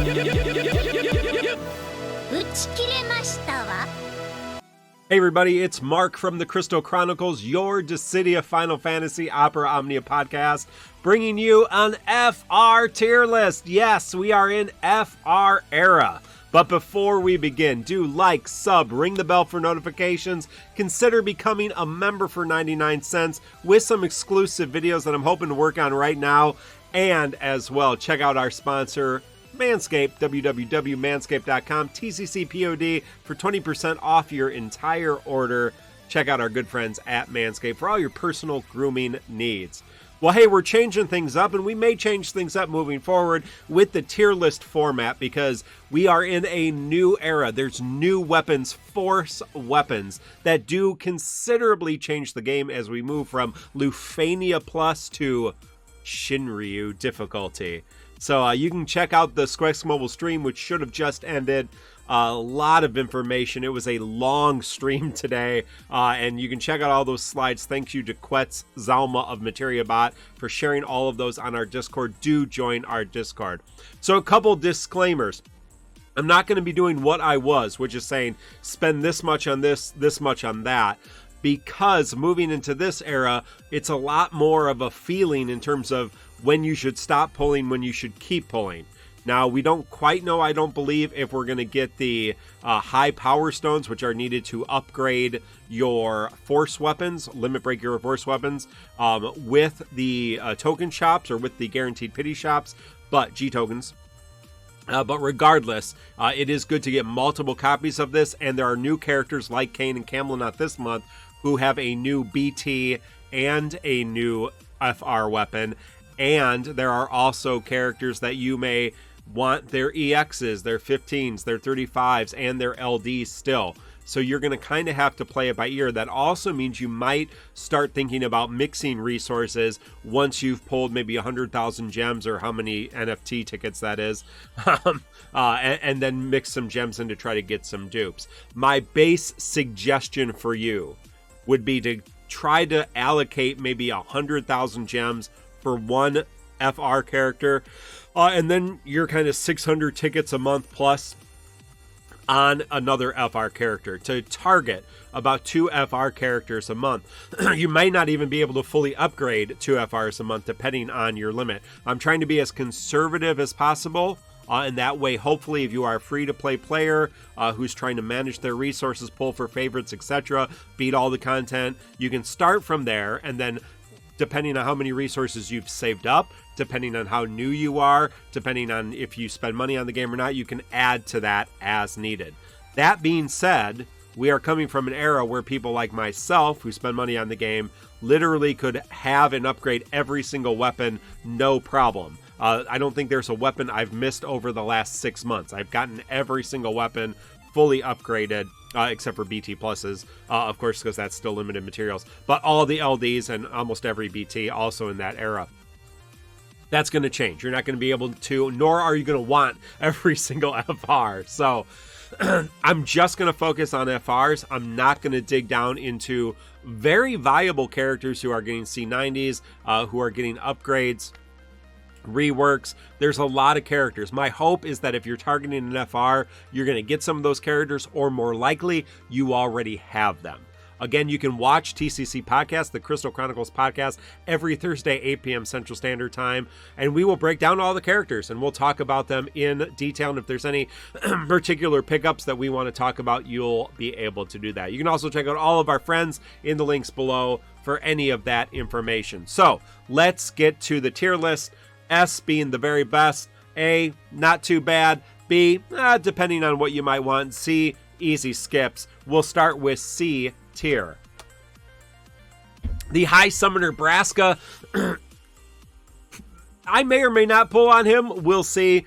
Hey everybody, it's Mark from the Crystal Chronicles, your Dissidia Final Fantasy Opera Omnia podcast, bringing you an FR tier list. Yes, we are in FR era. But before we begin, do like, sub, ring the bell for notifications, consider becoming a member for 99 cents with some exclusive videos that I'm hoping to work on right now. And as well, check out our sponsor, Manscaped, www.manscaped.com, TCC POD for 20% off your entire order. Check out our good friends at Manscaped for all your personal grooming needs. Well, hey, we're changing things up, and we may change things up moving forward with the tier list format because we are in a new era. There's new weapons, force weapons, that do considerably change the game as we move from Lufania Plus to Shinryu difficulty. So you can check out the Squex Mobile stream, which should have just ended. A lot of information. It was a long stream today, and you can check out all those slides. Thank you to Quetz Zalma of MateriaBot for sharing all of those on our Discord. Do join our Discord. So a couple disclaimers. I'm not going to be doing what I was, which is saying spend this much on this much on that. Because moving into this era, it's a lot more of a feeling in terms of when you should stop pulling, when you should keep pulling. Now, we don't quite know, I don't believe, if we're going to get the high power stones, which are needed to upgrade your force weapons, limit break your force weapons, with the token shops or with the guaranteed pity shops, but G tokens. But regardless, it is good to get multiple copies of this, and there are new characters like Kane and Camelot this month who have a new BT and a new FR weapon, and there are also characters that you may want their EXs, their 15s, their 35s, and their LDs still. So you're going to kind of have to play it by ear. That also means you might start thinking about mixing resources once you've pulled maybe 100,000 gems or how many NFT tickets that is, and then mix some gems in to try to get some dupes. My base suggestion for you would be to try to allocate maybe 100,000 gems for one FR character, and then you're kind of 600 tickets a month plus on another FR character to target about 2 FR characters a month. You may not even be able to fully upgrade 2 FRs a month depending on your limit. I'm trying to be as conservative as possible, and that way, hopefully, if you are a free-to-play player who's trying to manage their resources, pull for favorites, etc., beat all the content, you can start from there, and then depending on how many resources you've saved up, depending on how new you are, depending on if you spend money on the game or not, you can add to that as needed. That being said, we are coming from an era where people like myself who spend money on the game literally could have and upgrade every single weapon, no problem. I don't think there's a weapon I've missed over the last 6 months. I've gotten every single weapon fully upgraded, except for BT pluses, of course, because that's still limited materials. But all the LDs and almost every BT also in that era. That's going to change. You're not going to be able to, nor are you going to want every single FR. So I'm just going to focus on FRs. I'm not going to dig down into very viable characters who are getting C90s, who are getting upgrades, reworks. There's a lot of characters. My hope is that if you're targeting an FR, you're going to get some of those characters, or more likely, you already have them. Again, you can watch TCC Podcast, the Crystal Chronicles podcast, every Thursday, 8 p.m. Central Standard Time, and we will break down all the characters, and we'll talk about them in detail, and if there's any particular pickups that we want to talk about, you'll be able to do that. You can also check out all of our friends in the links below for any of that information. So, let's get to the tier list. S being the very best, A, not too bad, B, depending on what you might want, C, easy skips. We'll start with C tier. The High Summoner Braska, I may or may not pull on him, we'll see.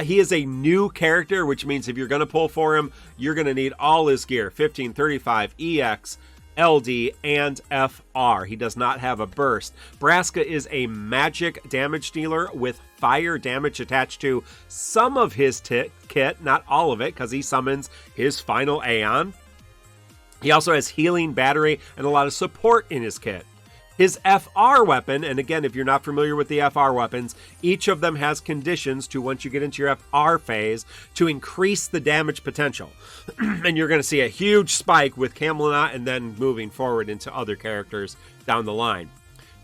He is a new character, which means if you're going to pull for him, you're going to need all his gear, 15, 35, EX, LD, and FR. He does not have a burst. Braska is a magic damage dealer with fire damage attached to some of his kit, not all of it, because he summons his final Aeon. He also has healing, battery, and a lot of support in his kit. His FR weapon, and again, if you're not familiar with the FR weapons, each of them has conditions to, once you get into your FR phase, to increase the damage potential. And you're going to see a huge spike with Camelot and then moving forward into other characters down the line.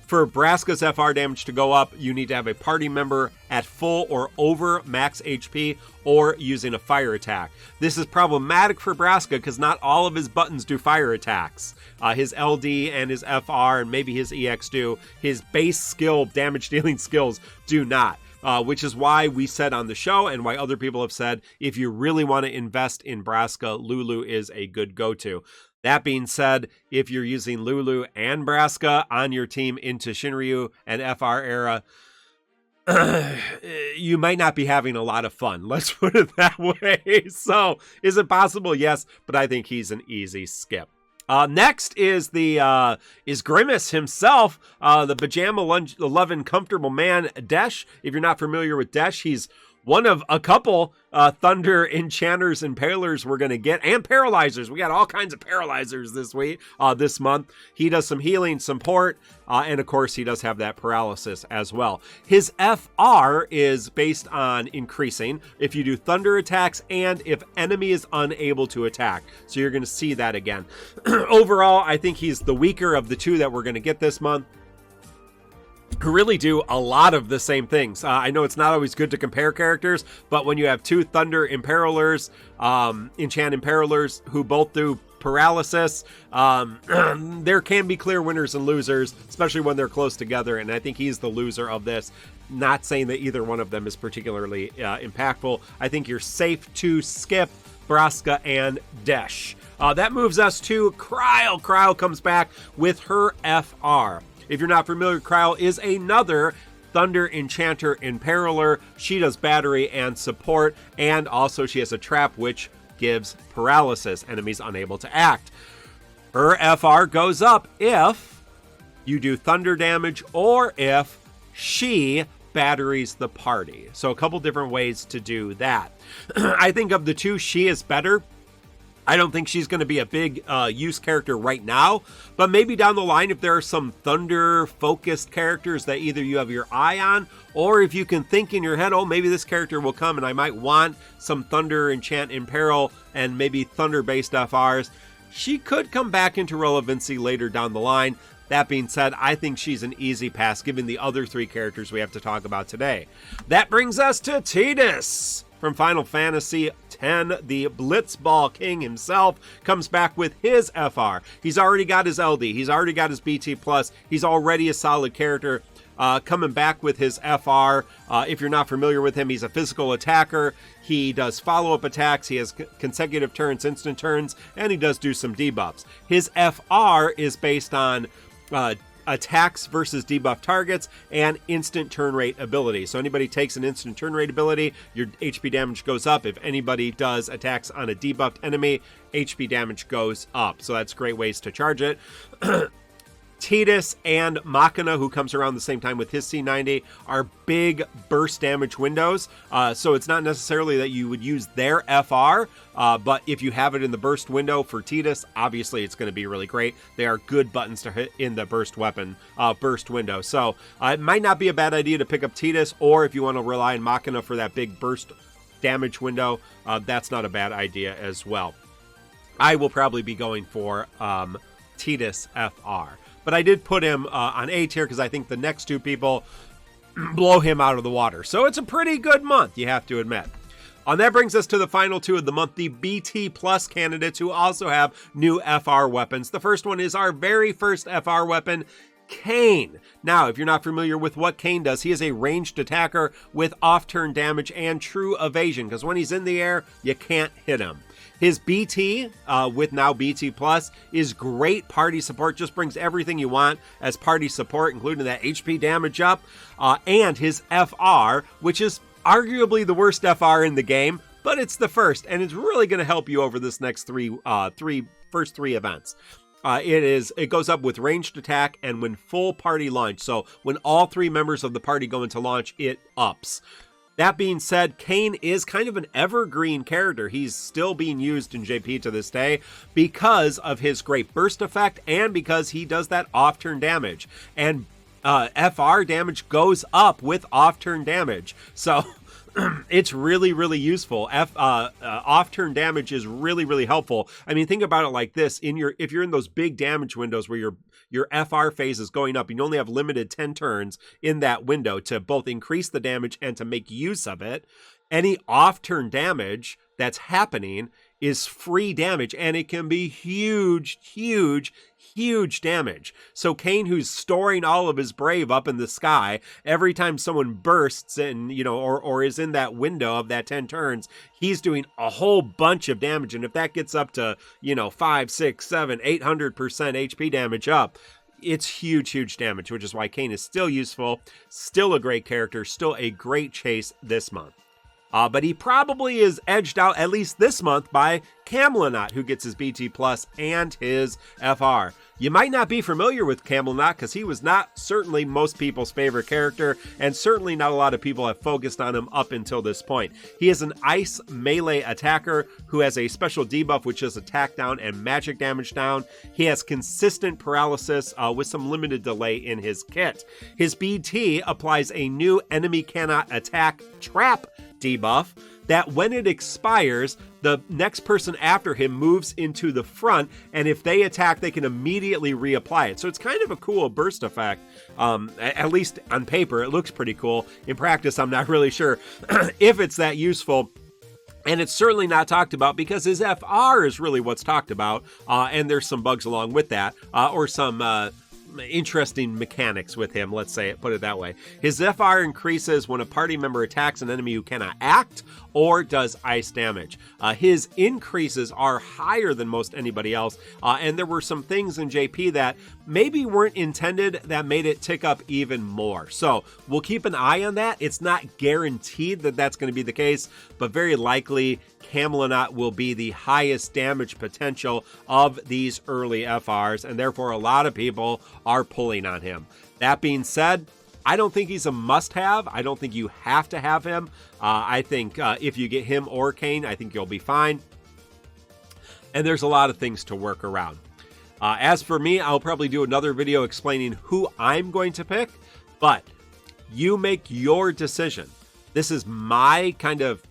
For Braska's FR damage to go up, you need to have a party member at full or over max HP or using a fire attack. This is problematic for Braska because not all of his buttons do fire attacks. His LD and his FR and maybe his EX do. His base skill, damage dealing skills do not. Which is why we said on the show and why other people have said, if you really want to invest in Braska, Lulu is a good go-to. That being said, if you're using Lulu and Braska on your team into Shinryu and FR era, you might not be having a lot of fun. Let's put it that way. So, is it possible? Yes, but I think he's an easy skip. Next is Grimace himself, the pajama-loving comfortable man, Desh. If you're not familiar with Desh, he's one of a couple Thunder Enchanters and Impalers we're going to get, and Paralyzers. We got all kinds of Paralyzers this month. He does some healing, support, and of course he does have that paralysis as well. His FR is based on increasing if you do Thunder attacks and if enemy is unable to attack. So you're going to see that again. Overall, I think he's the weaker of the two that we're going to get this month, who really do a lot of the same things. I know it's not always good to compare characters, but when you have two Thunder Imperilers, Enchant Imperilers, who both do paralysis, there can be clear winners and losers, especially when they're close together, and I think he's the loser of this. Not saying that either one of them is particularly impactful. I think you're safe to skip Braska and Desh. That moves us to Kryl. Kryl comes back with her FR. If you're not familiar, Kryl is another Thunder Enchanter Imperiler. She does battery and support, and also she has a trap which gives paralysis, enemies unable to act. Her FR goes up if you do thunder damage or if she batteries the party. So a couple different ways to do that. I think of the two, she is better. I don't think she's going to be a big use character right now, but maybe down the line if there are some Thunder-focused characters that either you have your eye on, or if you can think in your head, oh, maybe this character will come and I might want some Thunder Enchant Imperil and maybe Thunder-based FRs, she could come back into relevancy later down the line. That being said, I think she's an easy pass given the other three characters we have to talk about today. That brings us to Titus. From Final Fantasy X, the Blitzball King himself comes back with his FR. He's already got his LD. He's already got his BT+. He's already a solid character. Coming back with his FR. If you're not familiar with him, he's a physical attacker. He does follow-up attacks. He has consecutive turns, instant turns, and he does do some debuffs. His FR is based on attacks versus debuff targets and instant turn rate ability. So anybody takes an instant turn rate ability, your HP damage goes up. If anybody does attacks on a debuffed enemy, HP damage goes up. So that's great ways to charge it. Titus and Machina, who comes around the same time with his C90, are big burst damage windows. So it's not necessarily that you would use their FR, but if you have it in the burst window for Titus, obviously it's going to be really great. They are good buttons to hit in the burst window. So it might not be a bad idea to pick up Titus, or if you want to rely on Machina for that big burst damage window, that's not a bad idea as well. I will probably be going for Titus FR. But I did put him on A tier because I think the next two people blow him out of the water. So it's a pretty good month, you have to admit. And that brings us to the final two of the month, the BT Plus candidates who also have new FR weapons. The first one is our very first FR weapon, Kane. Now, if you're not familiar with what Kane does, he is a ranged attacker with off-turn damage and true evasion, because when he's in the air, you can't hit him. His BT, with now BT Plus, is great party support. Just brings everything you want as party support, including that HP damage up. And his FR, which is arguably the worst FR in the game, but it's the first, and it's really going to help you over this next first three events. It goes up with ranged attack and when full party launch. So when all three members of the party go into launch, it ups. That being said, Kane is kind of an evergreen character. He's still being used in JP to this day because of his great burst effect and because he does that off-turn damage. And FR damage goes up with off-turn damage. So it's really, really useful. Off-turn damage is really, really helpful. I mean, think about it like this. If you're in those big damage windows where your FR phase is going up, you only have limited 10 turns in that window to both increase the damage and to make use of it. Any off-turn damage that's happening is free damage, and it can be huge, huge, huge damage. So Kane, who's storing all of his brave up in the sky, every time someone bursts in, or is in that window of that 10 turns, he's doing a whole bunch of damage. And if that gets up to, 5, 6, 7, 800% HP damage up, it's huge, huge damage, which is why Kane is still useful, still a great character, still a great chase this month. But he probably is edged out, at least this month, by Camelot, who gets his BT Plus and his FR. You might not be familiar with Camelot because he was not certainly most people's favorite character, and certainly not a lot of people have focused on him up until this point. He is an ice melee attacker who has a special debuff, which is attack down and magic damage down. He has consistent paralysis with some limited delay in his kit. His BT applies a new enemy cannot attack trap debuff that when it expires, the next person after him moves into the front, and if they attack, they can immediately reapply it. So it's kind of a cool burst effect. At least on paper, it looks pretty cool. In practice, I'm not really sure if it's that useful. And it's certainly not talked about because his FR is really what's talked about. And there's some bugs along with that, or some interesting mechanics with him, let's say it, put it that way. His FR increases when a party member attacks an enemy who cannot act or does ice damage. His increases are higher than most anybody else, and there were some things in JP that maybe weren't intended that made it tick up even more. So we'll keep an eye on that. It's not guaranteed that that's going to be the case, but very likely Camelot will be the highest damage potential of these early FRs, and therefore a lot of people are pulling on him. That being said, I don't think he's a must-have. I don't think you have to have him. I think if you get him or Kane, I think you'll be fine. And there's a lot of things to work around. As for me, I'll probably do another video explaining who I'm going to pick, but you make your decision. This is my kind of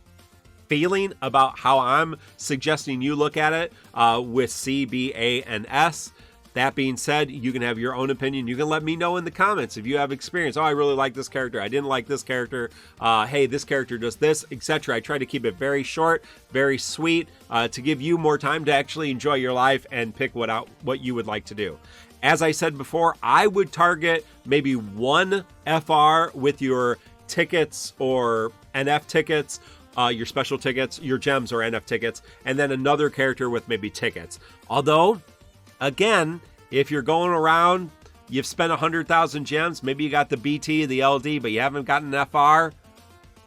feeling about how I'm suggesting you look at it with C, B, A, and S. That being said, you can have your own opinion. You can let me know in the comments if you have experience. Oh, I really like this character. I didn't like this character. Hey, this character does this, etc. I try to keep it very short, very sweet, to give you more time to actually enjoy your life and pick what you would like to do. As I said before, I would target maybe one FR with your tickets or NF tickets, your special tickets, your gems or NF tickets, and then another character with maybe tickets. Although, again, if you're going around, you've spent 100,000 gems, maybe you got the BT, the LD, but you haven't gotten an FR,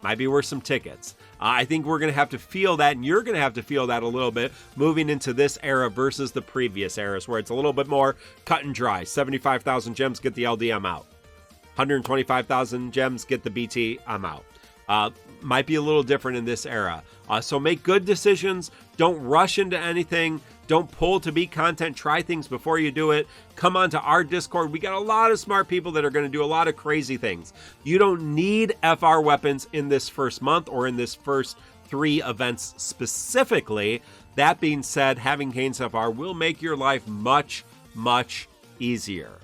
might be worth some tickets. I think we're going to have to feel that, and you're going to have to feel that a little bit moving into this era versus the previous eras, where it's a little bit more cut and dry. 75,000 gems, get the LD, I'm out. 125,000 gems, get the BT, I'm out. Might be a little different in this era. So make good decisions. Don't rush into anything. Don't pull to beat content. Try things before you do it. Come onto our Discord. We got a lot of smart people that are going to do a lot of crazy things. You don't need FR weapons in this first month or in this first 3 events specifically. That being said, having Kane's FR will make your life much, much easier.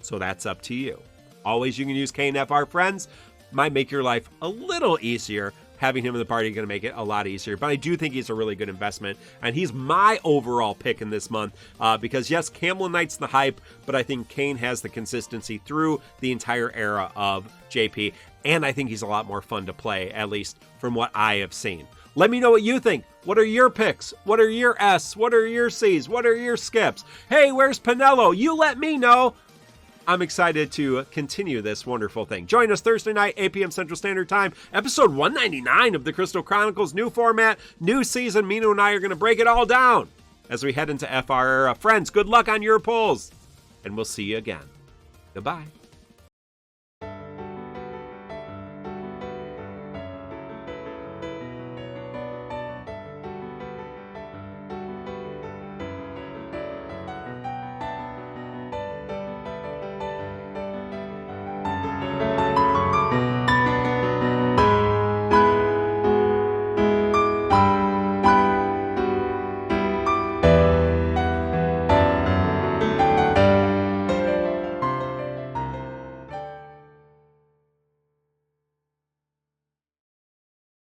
So that's up to you. Always you can use Kane FR friends. Might make your life a little easier. Having him in the party is going to make it a lot easier. But I do think he's a really good investment. And he's my overall pick in this month. Because yes, Camelot's the hype. But I think Kane has the consistency through the entire era of JP. And I think he's a lot more fun to play. At least from what I have seen. Let me know what you think. What are your picks? What are your S? What are your C's? What are your skips? Hey, where's Pinello? You let me know. I'm excited to continue this wonderful thing. Join us Thursday night, 8 p.m. Central Standard Time, episode 199 of the Crystal Chronicles. New format, new season. Mino and I are going to break it all down as we head into FR era. Friends, good luck on your polls, and we'll see you again. Goodbye.